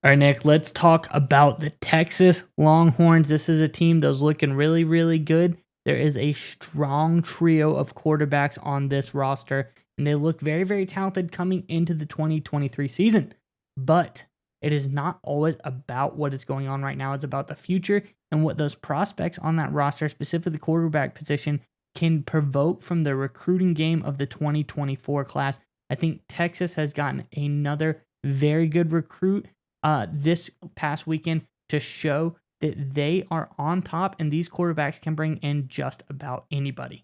All right, Nick, let's talk about the Texas Longhorns. This is a team that's looking really, really good. There is a strong trio of quarterbacks on this roster, and they look very, very talented coming into the 2023 season. But it is not always about what is going on right now. It's about the future and what those prospects on that roster, specifically the quarterback position, can provoke from the recruiting game of the 2024 class. I think Texas has gotten another very good recruit this past weekend to show that they are on top and these quarterbacks can bring in just about anybody.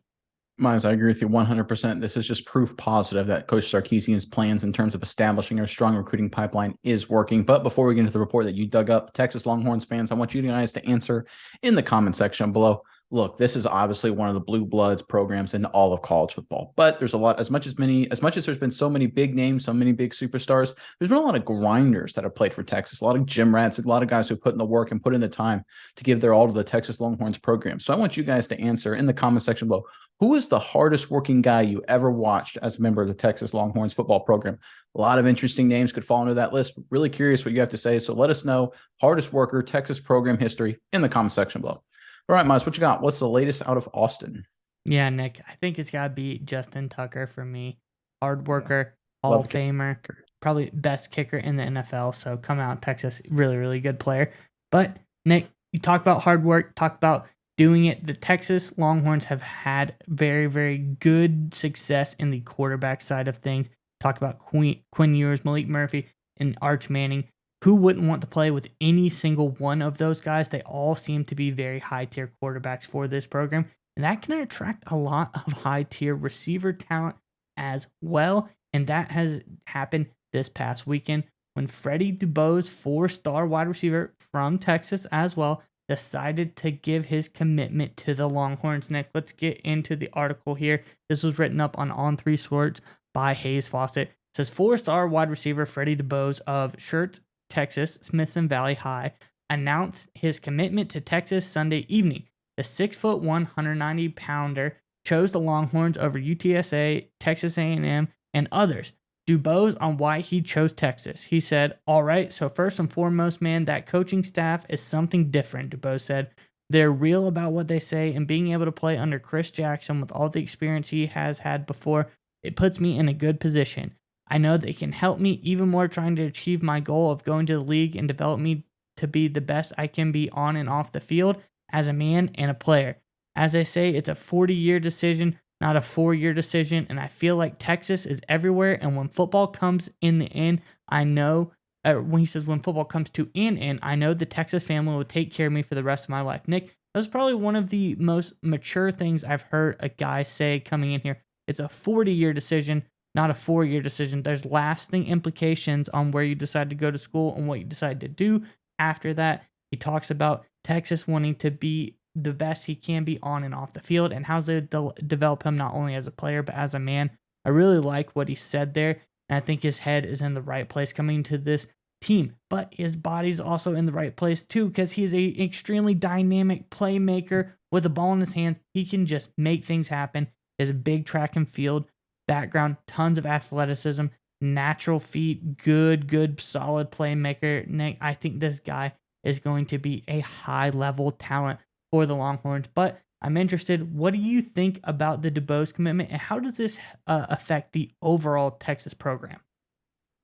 Miles, I agree with you 100%. This is just proof positive that Coach Sarkisian's plans in terms of establishing a strong recruiting pipeline is working. But before we get into the report that you dug up, Texas Longhorns fans, I want you guys to answer in the comment section below. Look, this is obviously one of the blue bloods programs in all of college football, but there's a lot, as much as there's been so many big names, so many big superstars, there's been a lot of grinders that have played for Texas, a lot of gym rats, a lot of guys who put in the work and put in the time to give their all to the Texas Longhorns program. So I want you guys to answer in the comment section below. Who is the hardest working guy you ever watched as a member of the Texas Longhorns football program? A lot of interesting names could fall into that list. Really curious what you have to say. So let us know, hardest worker, Texas program history in the comment section below. All right, Miles, what you got? What's the latest out of Austin? Yeah, Nick, I think it's got to be Justin Tucker for me. Hard worker, Hall of Famer, probably best kicker in the NFL. So come out, Texas, really, really good player. But Nick, you talk about hard work, talk about doing it. The Texas Longhorns have had very, very good success in the quarterback side of things. Talk about Quinn Ewers, Malik Murphy, and Arch Manning. Who wouldn't want to play with any single one of those guys? They all seem to be very high-tier quarterbacks for this program, and that can attract a lot of high-tier receiver talent as well, and that has happened this past weekend when Freddie Dubose, four-star wide receiver from Texas as well, decided to give his commitment to the Longhorns. Nick, let's get into the article here. This was written up on On3 Sports by Hayes Fawcett. It says, four-star wide receiver Freddie Dubose of Schertz, Texas, Smithson Valley High, announced his commitment to Texas Sunday evening. The 6'1", 190-pounder chose the Longhorns over UTSA, Texas A&M, and others. Dubose on why he chose Texas. He said, "All right, so first and foremost, man, that coaching staff is something different," Dubose said. "They're real about what they say, and being able to play under Chris Jackson with all the experience he has had before, it puts me in a good position. I know they can help me even more trying to achieve my goal of going to the league and develop me to be the best I can be on and off the field as a man and a player. As I say, it's a 40-year decision, not a 4-year decision, and I feel like Texas is everywhere, and when football comes in the end, I know, when he says when football comes to an end, I know the Texas family will take care of me for the rest of my life." Nick, that's probably one of the most mature things I've heard a guy say coming in here. It's a 40-year decision, not a 4-year decision. There's lasting implications on where you decide to go to school and what you decide to do after that. He talks about Texas wanting to be the best he can be on and off the field and how they develop him not only as a player but as a man. I really like what he said there, and I think his head is in the right place coming to this team, but his body's also in the right place too because he's an extremely dynamic playmaker with a ball in his hands. He can just make things happen. He has a big track and field background, tons of athleticism, natural feet, good, solid playmaker. Nick, I think this guy is going to be a high-level talent for the Longhorns, but I'm interested, what do you think about the Dubose commitment, and how does this affect the overall Texas program?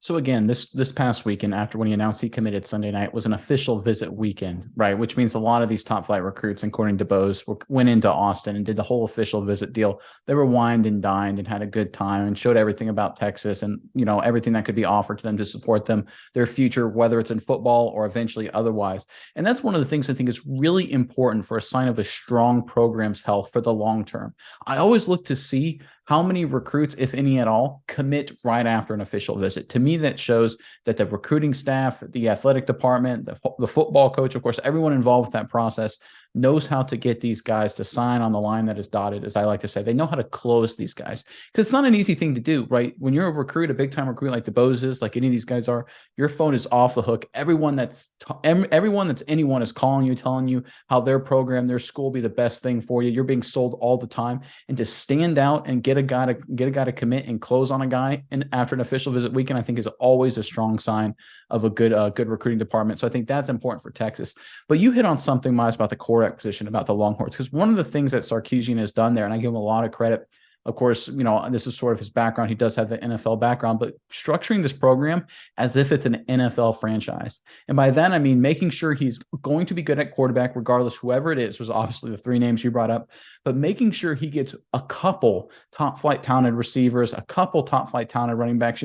So again, this past weekend, after when he announced he committed Sunday night, was an official visit weekend, right? Which means a lot of these top flight recruits, according to Dubose, went into Austin and did the whole official visit deal. They were wined and dined and had a good time and showed everything about Texas and, you know, everything that could be offered to them to support them, their future, whether it's in football or eventually otherwise. And that's one of the things I think is really important for a sign of a strong program's health for the long term. I always look to see how many recruits, if any at all, commit right after an official visit. To me, that shows that the recruiting staff, the athletic department, the football coach, of course, everyone involved with that process knows how to get these guys to sign on the line that is dotted, as I like to say. They know how to close these guys because it's not an easy thing to do, right? When you're a recruit, a big time recruit like Dubose is, like any of these guys are, your phone is off the hook. Everyone that's anyone is calling you, telling you how their program, their school will be the best thing for you. You're being sold all the time, and to stand out and get a guy to commit and close on a guy and after an official visit weekend, I think is always a strong sign of a good recruiting department. So I think that's important for Texas. But you hit on something, Miles, about the quarterback position, about the Longhorns, because one of the things that Sarkisian has done there, and I give him a lot of credit. Of course, this is sort of his background. He does have the NFL background, but structuring this program as if it's an NFL franchise. And by that, I mean making sure he's going to be good at quarterback, regardless, whoever it is, was obviously the three names you brought up, but making sure he gets a couple top flight talented receivers, a couple top flight talented running backs.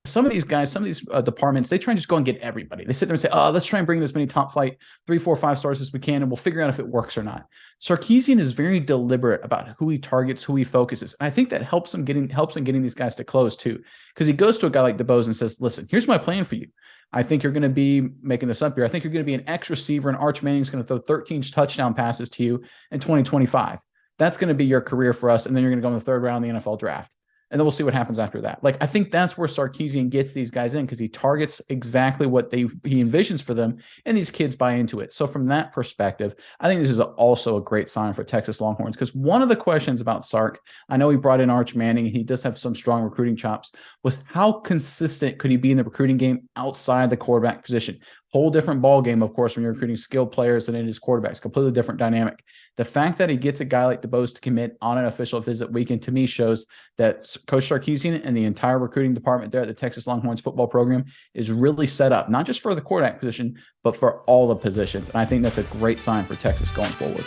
Some of these guys, some of these departments, they try and just go and get everybody. They sit there and say, let's try and bring as many top flight 3, 4, 5 stars as we can, and we'll figure out if it works or not. Sarkisian is very deliberate about who he targets, who he focuses. And I think that helps him getting these guys to close too. Because he goes to a guy like Dubose and says, listen, here's my plan for you. I think you're going to be making this up here. I think you're going to be an X receiver, and Arch Manning's going to throw 13 touchdown passes to you in 2025. That's going to be your career for us. And then you're going to go in the 3rd round of the NFL draft. And then we'll see what happens after that. Like, I think that's where Sarkisian gets these guys in, because he targets exactly what he envisions for them, and these kids buy into it. So from that perspective, I think this is also a great sign for Texas Longhorns, because one of the questions about Sark, I know he brought in Arch Manning, and he does have some strong recruiting chops, was how consistent could he be in the recruiting game outside the quarterback position? Whole different ball game, of course, when you're recruiting skilled players than it is quarterbacks. Completely different dynamic. The fact that he gets a guy like Dubose to commit on an official visit weekend, to me, shows that Coach Sarkisian and the entire recruiting department there at the Texas Longhorns football program is really set up, not just for the quarterback position, but for all the positions. And I think that's a great sign for Texas going forward.